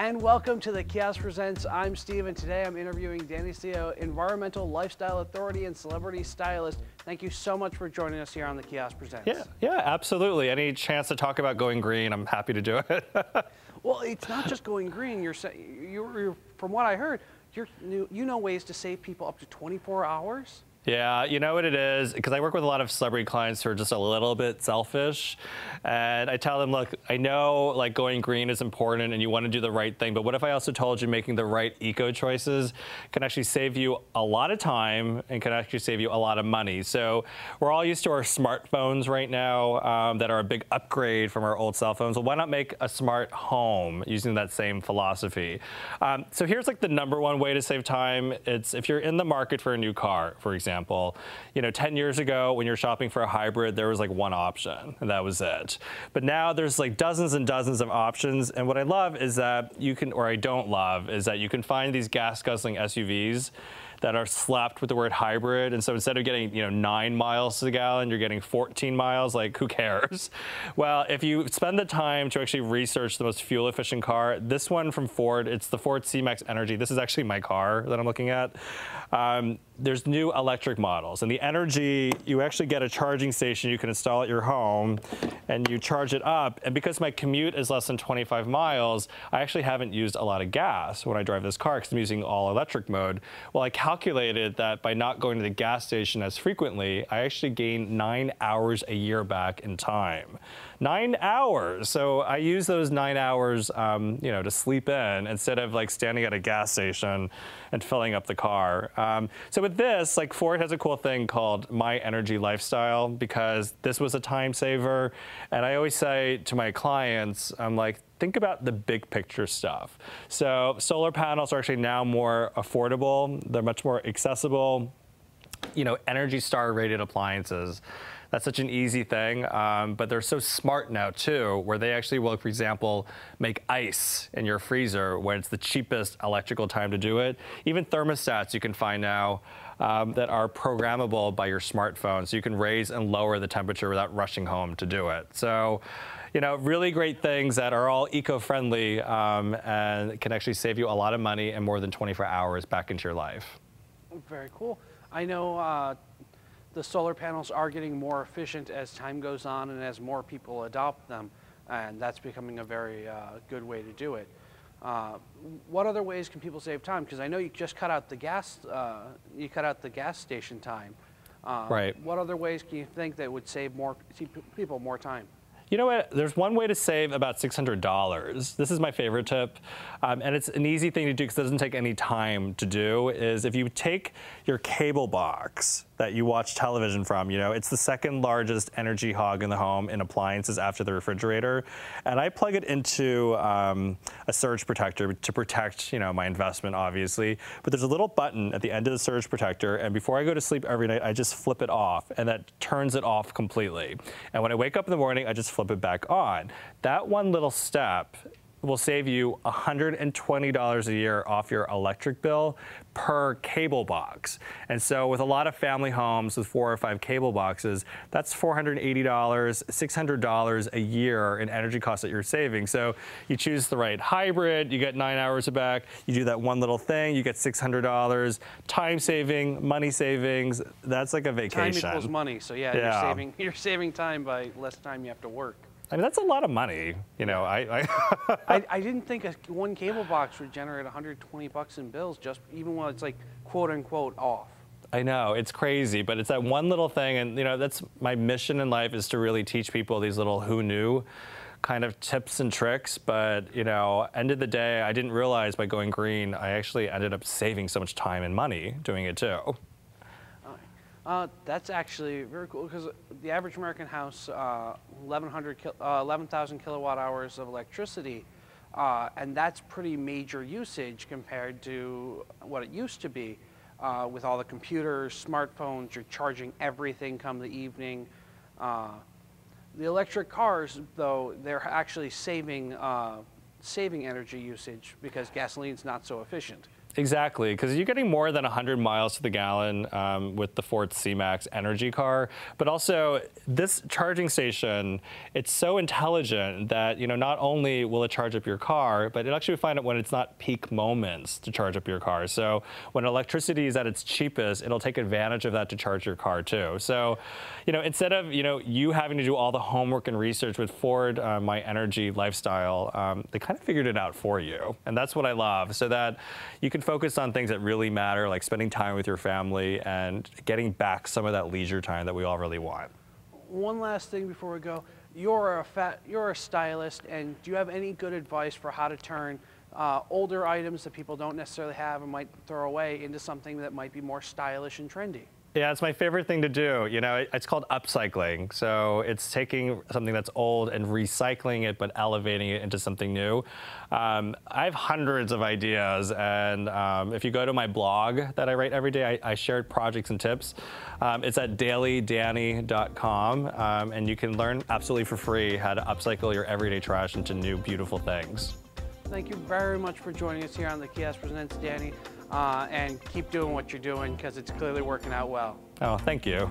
And welcome to the Kiosk Presents. I'm Steve, and today I'm interviewing Danny Seo, environmental lifestyle authority and celebrity stylist. Thank you so much for joining us here on the Kiosk Presents. Yeah, absolutely. Any chance to talk about going green, I'm happy to do it. Well, it's not just going green. You're from what I heard, you know ways to save people up to 24 hours? Yeah, you know what it is? Because I work with a lot of celebrity clients who are just a little bit selfish. And I tell them, look, I know like going green is important and you want to do the right thing, but what if I also told you making the right eco choices can actually save you a lot of time and can actually save you a lot of money? So we're all used to our smartphones right now that are a big upgrade from our old cell phones. Well, why not make a smart home using that same philosophy? So here's like the #1 way to save time. It's if you're in the market for a new car, for example. You know, 10 years ago when you're shopping for a hybrid, there was like one option and that was it. But now there's like dozens and dozens of options. And what I love is that you can, or I don't love, is that you can find these gas guzzling SUVs that are slapped with the word hybrid. And so instead of getting, 9 miles to the gallon, you're getting 14 miles, like who cares? Well, if you spend the time to actually research the most fuel efficient car, this one from Ford, it's the Ford C-Max Energy. This is actually my car that I'm looking at. There's new electric models, and the Energy, you actually get a charging station you can install at your home and you charge it up. And because my commute is less than 25 miles, I actually haven't used a lot of gas when I drive this car because I'm using all electric mode. Well, I calculated that by not going to the gas station as frequently, I actually gained 9 hours a year back in time. 9 hours. So I use those 9 hours, to sleep in instead of like standing at a gas station and filling up the car. So with this, like Ford has a cool thing called My Energy Lifestyle because this was a time saver. And I always say to my clients, I'm like, think about the big picture stuff. So solar panels are actually now more affordable. They're much more accessible. Energy Star rated appliances. That's such an easy thing, but they're so smart now too, where they actually will, for example, make ice in your freezer when it's the cheapest electrical time to do it. Even thermostats you can find now that are programmable by your smartphone, so you can raise and lower the temperature without rushing home to do it. So, really great things that are all eco-friendly and can actually save you a lot of money and more than 24 hours back into your life. Very cool. I know the solar panels are getting more efficient as time goes on and as more people adopt them, and that's becoming a very good way to do it. What other ways can people save time? Because I know you just cut out the gas. You cut out the gas station time. Right. What other ways can you think that would save people more time? You know what? There's one way to save about $600. This is my favorite tip, and it's an easy thing to do because it doesn't take any time to do, is if you take your cable box that you watch television from, it's the second largest energy hog in the home in appliances after the refrigerator, and I plug it into a surge protector to protect, my investment, obviously, but there's a little button at the end of the surge protector, and before I go to sleep every night, I just flip it off, and that turns it off completely. And when I wake up in the morning, I just flip it back on. That one little step will save you $120 a year off your electric bill per cable box. And so with a lot of family homes with 4 or 5 cable boxes, that's $480, $600 a year in energy costs that you're saving. So you choose the right hybrid, you get 9 hours back, you do that one little thing, you get $600, time saving, money savings, that's like a vacation. Time equals money, so yeah. You're saving time by less time you have to work. I mean, that's a lot of money, I didn't think one cable box would generate $120 in bills, even when it's like quote unquote off. I know, it's crazy, but it's that one little thing, and that's my mission in life, is to really teach people these little who knew kind of tips and tricks. But end of the day, I didn't realize by going green, I actually ended up saving so much time and money doing it too. That's actually very cool because the average American house, 11,000 kilowatt hours of electricity, and that's pretty major usage compared to what it used to be. With all the computers, smartphones, you're charging everything come the evening. The electric cars, though, they're actually saving energy usage because gasoline's not so efficient. Exactly, because you're getting more than 100 miles to the gallon with the Ford C-Max energy car. But also, this charging station, it's so intelligent that, you know, not only will it charge up your car, but it actually find out when it's not peak moments to charge up your car. So when electricity is at its cheapest, it'll take advantage of that to charge your car too. So, you know, instead of, you know, you having to do all the homework and research with Ford My Energy lifestyle, they kind of figured it out for you. And that's what I love, so that you can focus on things that really matter, like spending time with your family and getting back some of that leisure time that we all really want. One last thing before we go. You're a stylist, and do you have any good advice for how to turn older items that people don't necessarily have and might throw away into something that might be more stylish and trendy? Yeah, it's my favorite thing to do. You know, it's called upcycling. So it's taking something that's old and recycling it, but elevating it into something new. I have hundreds of ideas, and if you go to my blog that I write every day, I share projects and tips. It's at dailydanny.com, and you can learn absolutely for free how to upcycle your everyday trash into new, beautiful things. Thank you very much for joining us here on the Kiosk Presents, Danny. And keep doing what you're doing, because it's clearly working out well. Oh, thank you.